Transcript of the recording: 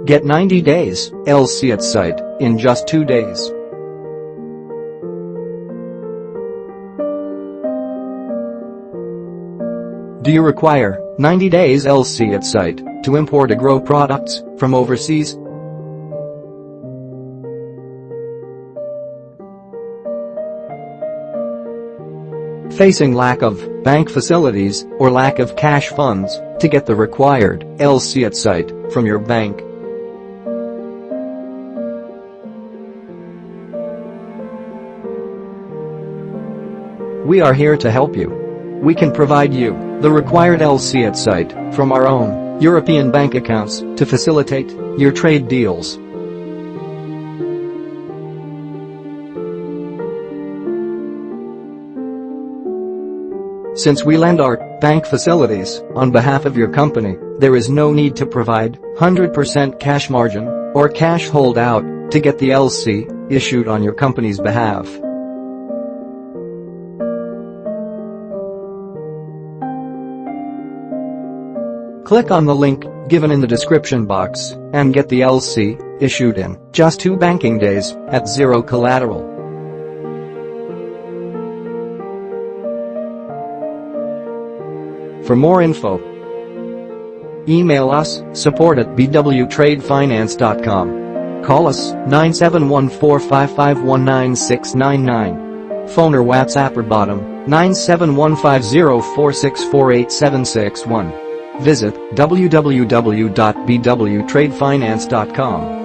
Get 90 days L.C at site in just 2 days. Do you require 90 days L.C at site to import agro products from overseas? Facing lack of bank facilities or lack of cash funds to get the required L.C at site from your bank? We are here to help you. We can provide you the required L.C at site from our own European bank accounts to facilitate your trade deals. Since we lend our bank facilities on behalf of your company, there is no need to provide 100% cash margin or cash holdout to get the L.C issued on your company's behalf. Click on the link given in the description box and get the L.C issued in just 2 banking days at zero collateral. For more info, email us support@bwtradefinance.com. Call us 97145519699. Phone or WhatsApp or bottom 9715046487661. Visit www.bwtradefinance.com.